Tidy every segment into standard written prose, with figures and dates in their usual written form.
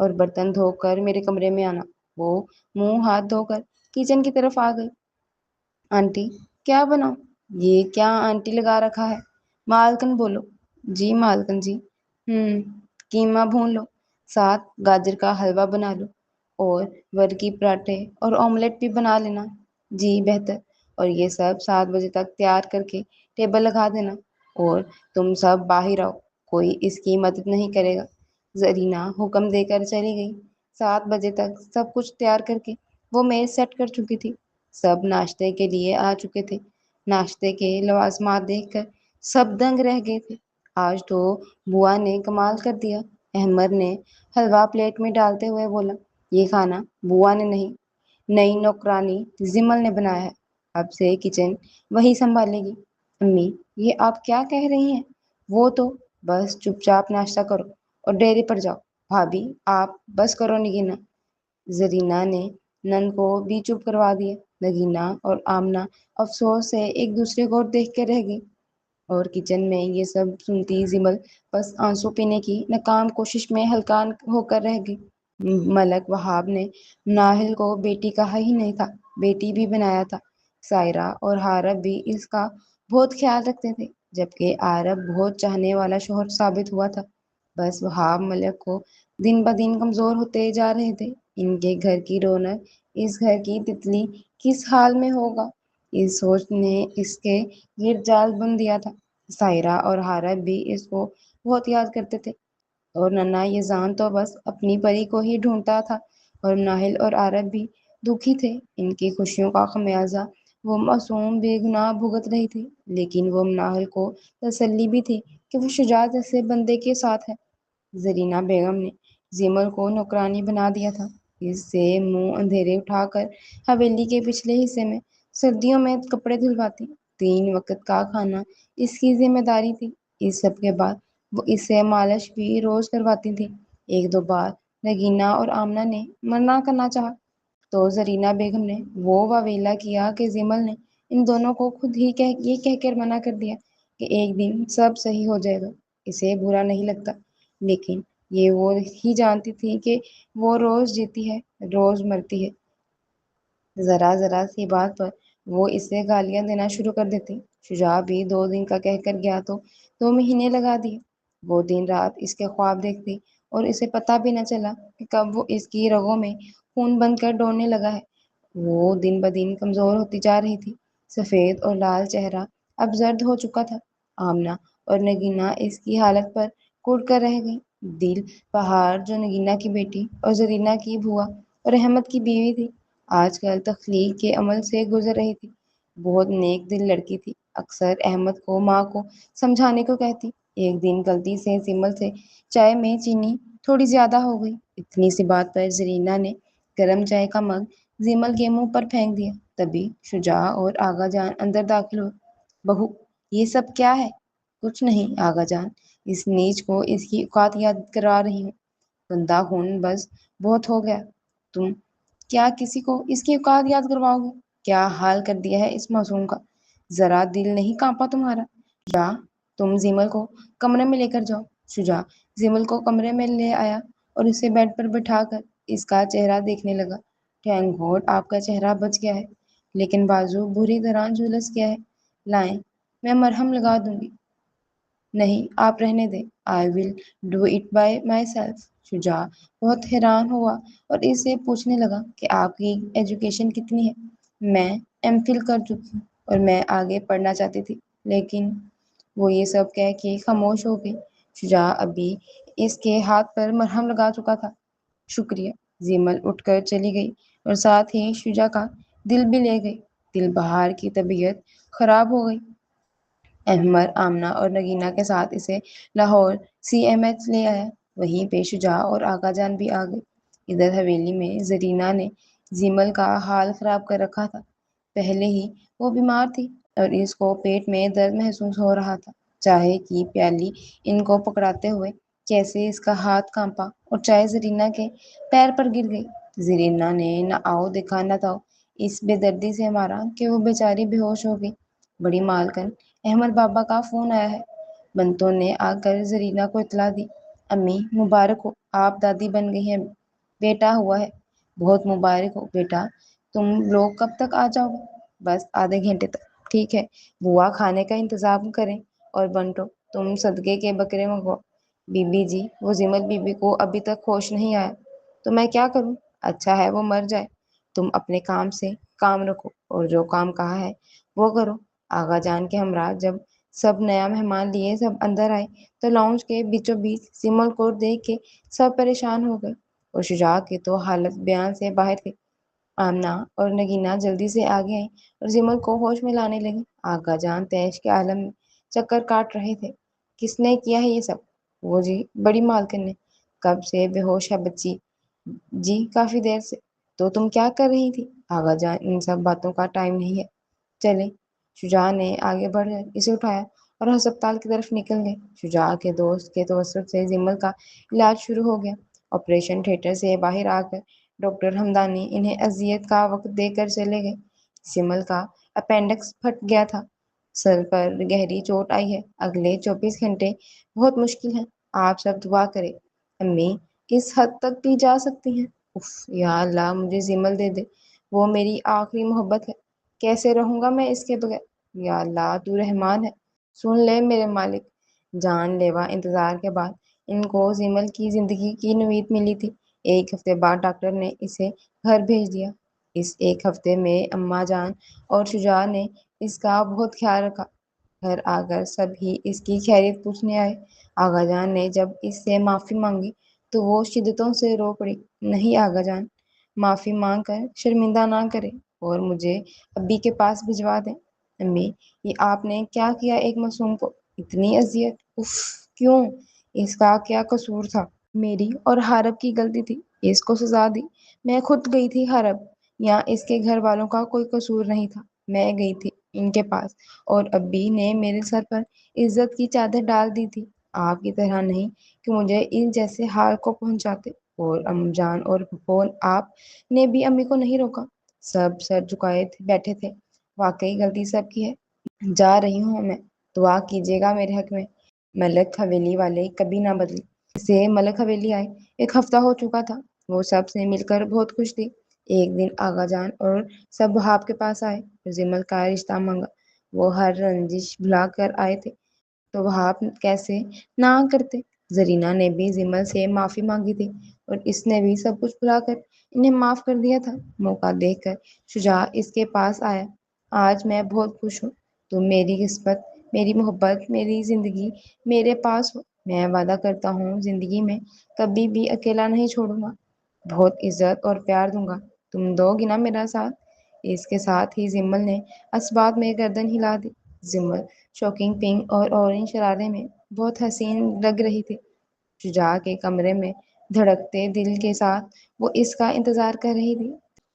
اور برتن دھو کر میرے کمرے میں آنا۔ وہ منہ ہاتھ دھو کر کچن کی طرف آ گئی۔ آنٹی کیا بناؤ؟ یہ کیا آنٹی لگا رکھا ہے؟ مالکن بولو۔ جی مالکن جی۔ قیمہ بھون لو، ساتھ گاجر کا حلوہ بنا لو، اور ورکی پراٹھے اور آملیٹ بھی بنا لینا۔ جی بہتر۔ اور یہ سب 7 بجے تک تیار کر کے ٹیبل لگا دینا، اور تم سب باہر آؤ، کوئی اس کی مدد نہیں کرے گا۔ زرینہ حکم دے کر چلی گئی۔ 7 بجے تک سب کچھ تیار کر کے وہ میز سیٹ کر چکی تھی۔ سب ناشتے کے لیے آ چکے تھے۔ ناشتے کے لوازمات دیکھ کر سب دنگ رہ گئے تھے۔ آج تو بوا نے کمال کر دیا، احمد نے حلوہ پلیٹ میں ڈالتے ہوئے بولا۔ یہ کھانا بوا نے نہیں، نئی نوکرانی زمل نے بنایا ہے، اب سے کچن وہی سنبھالے گی۔ امی یہ آپ کیا کہہ رہی ہیں؟ وہ تو بس چپ چاپ ناشتہ کرو اور ڈیری پر جاؤ۔ بھابھی آپ بس کرو نگینا۔ زرینہ نے نند کو بھی چپ کروا دیا۔ نگینا اور آمنہ افسوس سے ایک دوسرے کو دیکھ کے رہ گئی، اور کچن میں یہ سب سنتی زمل بس آنسو پینے کی ناکام کوشش میں ہلکان ہو کر رہ گئی۔ ملک وہاب نے ناہل کو بیٹی کہا ہی نہیں تھا، بیٹی بھی بنایا تھا۔ سائرہ اور عارف بھی اس کا بہت خیال رکھتے تھے، جبکہ عارف بہت چاہنے والا شوہر ثابت ہوا تھا۔ بس وہاب ملک کو دن بدن کمزور ہوتے جا رہے تھے۔ ان کے گھر کی رونق، اس گھر کی تتلی کس حال میں ہوگا، اس سوچ نے اس کے گرد جال بن دیا تھا۔ سائرہ اور عارف بھی اس کو بہت یاد کرتے تھے، اور ننا یزان تو بس اپنی پری کو ہی ڈھونڈتا تھا، اور ناہل اور عارف بھی دکھی تھے۔ ان کی خوشیوں کا خمیازہ وہ معصوم بے گناہ بھگت رہی تھی، لیکن وہ ناہل کو تسلی بھی تھی کہ وہ شجاعت جیسے بندے کے ساتھ ہے۔ زرینہ بیگم نے زیمل کو نوکرانی بنا دیا تھا۔ اس سے منہ اندھیرے اٹھا کر حویلی کے پچھلے حصے میں سردیوں میں کپڑے دھلواتی، 3 وقت کا کھانا اس کی ذمہ داری تھی۔ اس سب کے بعد وہ اس سے مالش بھی روز کرواتی تھی۔ 1 2 بار نگینہ اور آمنہ نے منع کرنا چاہا، تو زرینہ بیگم نے وہ واویلا کیا کہ زمل نے ان دونوں کو خود ہی یہ کہہ کر منع کر دیا کہ ایک دن سب صحیح ہو جائے گا، اسے برا نہیں لگتا۔ لیکن یہ وہ ہی جانتی تھی کہ وہ روز جیتی ہے روز مرتی ہے۔ ذرا ذرا سی بات پر وہ اسے گالیاں دینا شروع کر دیتی۔ شجاع بھی 2 دن کا کہہ کر گیا تو 2 مہینے لگا دیے۔ وہ دن رات اس کے خواب دیکھتی، اور اسے پتہ بھی نہ چلا کہ کب وہ اس کی رگوں میں خون بن کر دوڑنے لگا ہے۔ وہ دن بدن کمزور ہوتی جا رہی تھی، سفید اور لال چہرہ اب زرد ہو چکا تھا۔ آمنہ اور نگینہ اس کی حالت پر کڑ کر رہ گئی۔ دل بہار جو نگینہ کی بیٹی اور زرینہ کی بھوا اور احمد کی بیوی تھی، آج کل تخلیق کے عمل سے گزر رہی تھی۔ بہت نیک دل لڑکی تھی، اکثر احمد کو ماں کو سمجھانے کو کہتی۔ ایک دن غلطی سے زمل سے چائے میں چینی تھوڑی زیادہ ہو گئی۔ اتنی سی بات پر زرینہ نے گرم چائے کا مگ زمل کے منہ پر پھینک دیا۔ تبھی شجاع اور آغا جان اندر داخل ہوئے۔ بہو یہ سب کیا ہے؟ کچھ نہیں آغا جان، اس نیچ کو اس کی اوقات یاد کرا رہی ہوں۔ گندا خون بس بہت ہو گیا، تم کیا کسی کو اس کی اوقات یاد کرواؤ گے؟ کیا حال کر دیا ہے اس معصوم کا، ذرا دل نہیں کانپا تمہارا؟ شجاع تم زمل کو کمرے میں لے کر جاؤ۔ شجاع زمل کو کمرے میں لے آیا اور اسے بیڈ پر بٹھا کر اس کا چہرہ دیکھنے لگا۔ تھینک گاڈ آپ کا چہرہ بچ گیا ہے، لیکن بازو بری طرح جھلس گیا ہے، لائیں میں مرہم لگا دوں گی۔ نہیں آپ رہنے دیں، I will do it by myself. Shuja بہت حیران ہوا اور اس سے پوچھنے لگا کہ آپ کی ایجوکیشن کتنی ہے؟ میں ایم فل کر چکی ہوں اور میں آگے پڑھنا چاہتی تھی، لیکن وہ یہ سب کہہ کے خاموش ہو گئی۔ شجاع ابھی اس کے ہاتھ پر مرہم لگا چکا تھا۔ شکریہ۔ زمل اٹھ کر چلی گئی اور ساتھ ہی شجاع کا دل بھی لے گئی۔ دل بہار کی طبیعت خراب ہو گئی۔ احمد آمنہ اور نگینہ کے ساتھ اسے لاہور CMH لے آیا۔ وہیں پہ شجاع اور آغا جان بھی آ گئے۔ ادھر حویلی میں زرینہ نے زمل کا حال خراب کر رکھا تھا۔ پہلے ہی وہ بیمار تھی اور اس کو پیٹ میں درد محسوس ہو رہا تھا۔ چائے کی پیالی ان کو پکڑاتے ہوئے کیسے اس کا ہاتھ کانپا اور چائے زرینہ کے پیر پر گر گئی۔ زرینہ نے نہ آؤ دیکھا نہ تاؤ اس بے دردی سے مارا کہ وہ بیچاری بے ہوش ہو گئی۔ بڑی مالکن احمد بابا کا فون آیا ہے۔ بنتوں نے آ کر زرینہ کو اطلاع دی۔ امی مبارک ہو، آپ دادی بن گئی ہیں، بیٹا ہوا ہے۔ بہت مبارک ہو بیٹا۔ تم لوگ کب تک آ جاؤ گے؟ بس آدھے گھنٹے تک۔ ٹھیک ہے، بوا کھانے کا انتظام کریں، اور بنٹو تم صدقے کے بکرے منگواؤ۔ بی بی جی، وہ زمل بی بی کو ابھی تک ہوش نہیں آیا، تو میں کیا کروں؟ اچھا ہے وہ مر جائے، تم اپنے کام سے کام رکھو، اور جو کام کہا ہے وہ کرو۔ آغا جان کے ہمراہ جب سب نیا مہمان لیے سب اندر آئے تو لاؤنج کے بیچوں بیچ سمل کو دیکھ کے سب پریشان ہو گئے، اور شجاع کی تو حالت بیان سے باہر تھی۔ آمنہ اور نگینہ جلدی سے آگے آئیں اور زمل کو ہوش میں لانے لگی۔ آغا جان تیش کے عالم میں چکر کاٹ رہے تھے۔ کس نے کیا ہے یہ سب؟ وہ جی، بڑی مالکن نے۔ کب سے بے ہوش ہے بچی؟ جی کافی دیر سے۔ تو تم کیا کر رہی تھی؟ آغا جان، ان سب باتوں کا ٹائم نہیں ہے، چلیں۔ شجاع نے آگے بڑھ کر اسے اٹھایا اور ہسپتال کی طرف نکل گئے۔ شجاع کے دوست کے توسط سے زمل کا علاج شروع ہو گیا۔ آپریشن تھیٹر سے باہر آ کر ڈاکٹر ہمدانی انہیں اذیت کا وقت دے کر چلے گئے۔ زمل کا اپینڈکس پھٹ گیا تھا، سر پر گہری چوٹ آئی ہے، اگلے 24 گھنٹے بہت مشکل ہیں۔ آپ سب دعا کریں۔ امی اس حد تک بھی جا سکتی ہیں؟ اف، یا اللہ مجھے زمل دے دے، وہ میری آخری محبت ہے، کیسے رہوں گا میں اس کے بغیر؟ یا اللہ تو رحمان ہے، سن لے میرے مالک۔ جان لیوا انتظار کے بعد ان کو زمل کی زندگی کی نوید ملی تھی۔ ایک ہفتے بعد ڈاکٹر نے اسے گھر بھیج دیا۔ اس ایک ہفتے میں اماں جان اور شجاع نے اس کا بہت خیال رکھا۔ گھر آ کر سب ہی اس کی خیریت پوچھنے آئے۔ آغا جان نے جب اس سے معافی مانگی تو وہ شدتوں سے رو پڑی۔ نہیں آغا جان، معافی مانگ کر شرمندہ نہ کرے اور مجھے ابی کے پاس بھجوا دیں۔ امی، یہ آپ نے کیا کیا ایک معصوم کو؟ اتنی اذیت! اف، کیوں؟ اس کا کیا قصور تھا؟ میری اور حارب کی غلطی تھی، اس کو سزا دی۔ میں خود گئی تھی حارب، یہاں اس کے گھر والوں کا کوئی قصور نہیں تھا، میں گئی تھی ان کے پاس، اور ابی نے میرے سر پر عزت کی چادر ڈال دی تھی۔ آپ کی طرح نہیں کہ مجھے ان جیسے حال کو پہنچاتے۔ اور ام جان اور پھپھو، آپ نے بھی امی کو نہیں روکا۔ سب سر جھکائے بیٹھے تھے۔ واقعی غلطی سب کی ہے، جا رہی ہوں میں، دعا کیجیے گا میرے حق میں۔ ملک حویلی والے کبھی نہ بدلے۔ سے ملک حویلی آئے 1 ہفتہ ہو چکا تھا۔ وہ سب سے مل کر بہت خوش تھی۔ ایک دن آغا جان اور سب وہاب کے پاس آئے اور زمل کا رشتہ مانگا۔ وہ ہر رنجش بھلا کر آئے تھے، تو وہاب کیسے نہ کرتے؟ زرینہ نے بھی زمل سے معافی مانگی تھی، اور اس نے بھی سب کچھ بھلا کر انہیں معاف کر دیا تھا۔ موقع دیکھ کر شجاع اس کے پاس آیا۔ آج میں بہت خوش ہوں، تم میری قسمت، میری محبت، میری زندگی میرے پاس ہو۔ میں وعدہ کرتا ہوں زندگی میں کبھی بھی اکیلا نہیں چھوڑوں گا، بہت عزت اور پیار دوں گا، تم دو گی نا میرا ساتھ؟ اس کے ساتھ ہی زمل نے اسبات میں گردن ہلا دی۔ زمل شوکنگ پنک اور اورنج شرارے میں بہت حسین لگ رہی تھی۔ شجاع کے کمرے میں دھڑکتے دل کے ساتھ وہ اس کا انتظار کر رہی تھی۔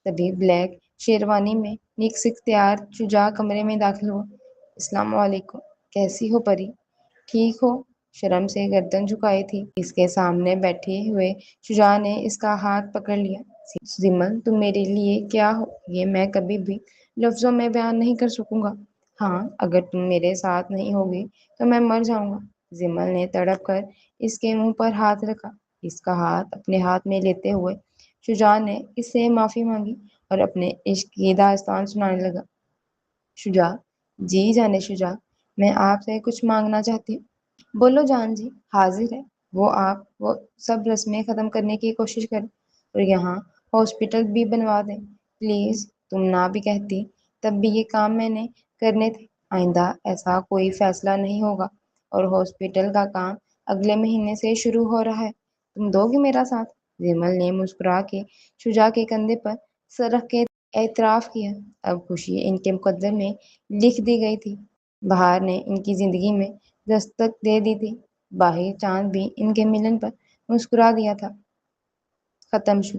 تبھی بلیک شیروانی میں نکس اختیار شجاع کمرے میں داخل ہوا۔ السلام علیکم، کیسی ہو پری؟ ٹھیک ہو؟ شرم سے گردن جھکائی تھی۔ اس کے سامنے بیٹھے ہوئے شجاع نے اس کا ہاتھ پکڑ لیا۔ زمل، تم میرے لیے کیا ہو یہ میں کبھی بھی لفظوں میں بیان نہیں کر سکوں گا۔ ہاں، اگر تم میرے ساتھ نہیں ہوگی تو میں مر جاؤں گا۔ زمل نے تڑپ کر اس کے منہ پر ہاتھ رکھا۔ اس کا ہاتھ اپنے ہاتھ میں لیتے ہوئے شجاع نے اس سے معافی مانگی اور اپنے عشق کی داستان سنانے لگا۔ شجاع، جی جانے شجاع، میں آپ سے کچھ مانگنا چاہتی ہوں۔ بولو جان جی، حاضر ہے۔ وہ سب رسمیں ختم کرنے کی کوشش کریں اور یہاں ہاسپٹل بھی بنوا دیں، پلیز۔ تم نہ بھی کہتی تب بھی یہ کام میں نے کرنے تھے۔ آئندہ ایسا کوئی فیصلہ نہیں ہوگا، اور ہاسپٹل کا کام اگلے مہینے سے شروع ہو رہا ہے، تم دو گی میرا ساتھ؟ زمل نے مسکرا کے شجاع کے کندھے پر سر رکھ کے اعتراف کیا۔ اب خوشی ان کے مقدر میں لکھ دی گئی تھی۔ بہار نے ان کی زندگی میں دستک دے دی تھی، باہر چاند بھی ان کے ملن پر مسکرا دیا تھا۔ ختم شو۔